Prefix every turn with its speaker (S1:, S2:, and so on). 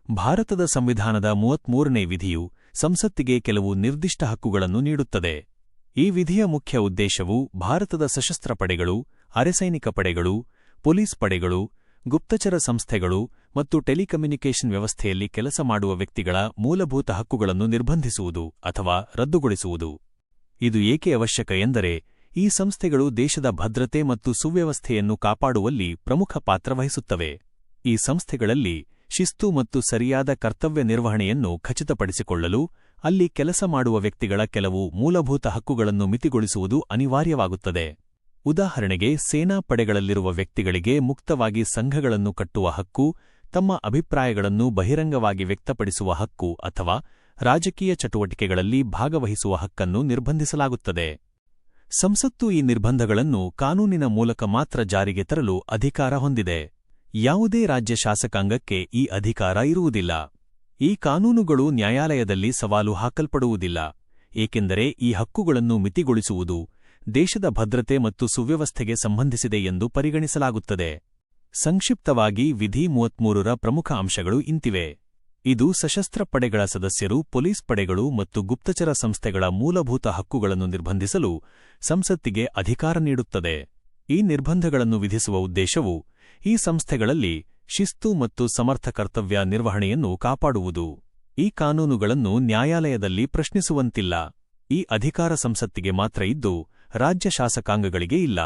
S1: ಭಾರತದ ಸಂವಿಧಾನದ 33ನೇ ವಿಧಿಯು ಸಂಸತ್ತಿಗೆ ಕೆಲವು ನಿರ್ದಿಷ್ಟ ಹಕ್ಕುಗಳನ್ನು ನೀಡುತ್ತದೆ. ಈ ವಿಧಿಯ ಮುಖ್ಯ ಉದ್ದೇಶವು ಭಾರತದ ಸಶಸ್ತ್ರ ಪಡೆಗಳು, ಅರೆಸೈನಿಕ ಪಡೆಗಳು, ಪೊಲೀಸ್ ಪಡೆಗಳು, ಗುಪ್ತಚರ ಸಂಸ್ಥೆಗಳು ಮತ್ತು ಟೆಲಿಕಮ್ಯುನಿಕೇಷನ್ ವ್ಯವಸ್ಥೆಯಲ್ಲಿ ಕೆಲಸ ಮಾಡುವ ವ್ಯಕ್ತಿಗಳ ಮೂಲಭೂತ ಹಕ್ಕುಗಳನ್ನು ನಿರ್ಬಂಧಿಸುವುದು ಅಥವಾ ರದ್ದುಗೊಳಿಸುವುದು. ಇದು ಏಕೆ ಅವಶ್ಯಕ ಎಂದರೆ, ಈ ಸಂಸ್ಥೆಗಳು ದೇಶದ ಭದ್ರತೆ ಮತ್ತು ಸುವ್ಯವಸ್ಥೆಯನ್ನು ಕಾಪಾಡುವಲ್ಲಿ ಪ್ರಮುಖ ಪಾತ್ರ ವಹಿಸುತ್ತವೆ. ಈ ಸಂಸ್ಥೆಗಳಲ್ಲಿ ಶಿಸ್ತು ಮತ್ತು ಸರಿಯಾದ ಕರ್ತವ್ಯ ನಿರ್ವಹಣೆಯನ್ನು ಖಚಿತಪಡಿಸಿಕೊಳ್ಳಲು ಅಲ್ಲಿ ಕೆಲಸ ಮಾಡುವ ವ್ಯಕ್ತಿಗಳ ಕೆಲವು ಮೂಲಭೂತ ಹಕ್ಕುಗಳನ್ನು ಮಿತಿಗೊಳಿಸುವುದು ಅನಿವಾರ್ಯವಾಗುತ್ತದೆ. ಉದಾಹರಣೆಗೆ, ಸೇನಾ ಪಡೆಗಳಲ್ಲಿರುವ ವ್ಯಕ್ತಿಗಳಿಗೆ ಮುಕ್ತವಾಗಿ ಸಂಘಗಳನ್ನು ಕಟ್ಟುವ ಹಕ್ಕು, ತಮ್ಮ ಅಭಿಪ್ರಾಯಗಳನ್ನು ಬಹಿರಂಗವಾಗಿ ವ್ಯಕ್ತಪಡಿಸುವ ಹಕ್ಕು ಅಥವಾ ರಾಜಕೀಯ ಚಟುವಟಿಕೆಗಳಲ್ಲಿ ಭಾಗವಹಿಸುವ ಹಕ್ಕನ್ನು ನಿರ್ಬಂಧಿಸಲಾಗುತ್ತದೆ. ಸಂಸತ್ತು ಈ ನಿರ್ಬಂಧಗಳನ್ನು ಕಾನೂನಿನ ಮೂಲಕ ಮಾತ್ರ ಜಾರಿಗೆ ತರಲು ಅಧಿಕಾರ ಹೊಂದಿದೆ. ಯಾವುದೇ ರಾಜ್ಯ ಶಾಸಕಾಂಗಕ್ಕೆ ಈ ಅಧಿಕಾರ ಇರುವುದಿಲ್ಲ. ಈ ಕಾನೂನುಗಳು ನ್ಯಾಯಾಲಯದಲ್ಲಿ ಸವಾಲು ಹಾಕಲ್ಪಡುವುದಿಲ್ಲ, ಏಕೆಂದರೆ ಈ ಹಕ್ಕುಗಳನ್ನು ಮಿತಿಗೊಳಿಸುವುದು ದೇಶದ ಭದ್ರತೆ ಮತ್ತು ಸುವ್ಯವಸ್ಥೆಗೆ ಸಂಬಂಧಿಸಿದೆ ಎಂದು ಪರಿಗಣಿಸಲಾಗುತ್ತದೆ. ಸಂಕ್ಷಿಪ್ತವಾಗಿ ವಿಧಿ 33ರ ಪ್ರಮುಖ ಅಂಶಗಳು ಇಂತಿವೆ. ಇದು ಸಶಸ್ತ್ರ ಪಡೆಗಳ ಸದಸ್ಯರು, ಪೊಲೀಸ್ ಪಡೆಗಳು ಮತ್ತು ಗುಪ್ತಚರ ಸಂಸ್ಥೆಗಳ ಮೂಲಭೂತ ಹಕ್ಕುಗಳನ್ನು ನಿರ್ಬಂಧಿಸಲು ಸಂಸತ್ತಿಗೆ ಅಧಿಕಾರ ನೀಡುತ್ತದೆ. ಈ ನಿರ್ಬಂಧಗಳನ್ನು ವಿಧಿಸುವ ಉದ್ದೇಶವು ಈ ಸಂಸ್ಥೆಗಳಲ್ಲಿ ಶಿಸ್ತು ಮತ್ತು ಸಮರ್ಥ ಕರ್ತವ್ಯ ನಿರ್ವಹಣೆಯನ್ನು ಕಾಪಾಡುವುದು. ಈ ಕಾನೂನುಗಳನ್ನು ನ್ಯಾಯಾಲಯದಲ್ಲಿ ಪ್ರಶ್ನಿಸುವಂತಿಲ್ಲ. ಈ ಅಧಿಕಾರ ಸಂಸತ್ತಿಗೆ ಮಾತ್ರ ಇದ್ದು, ರಾಜ್ಯ ಶಾಸಕಾಂಗಗಳಿಗೆ ಇಲ್ಲ.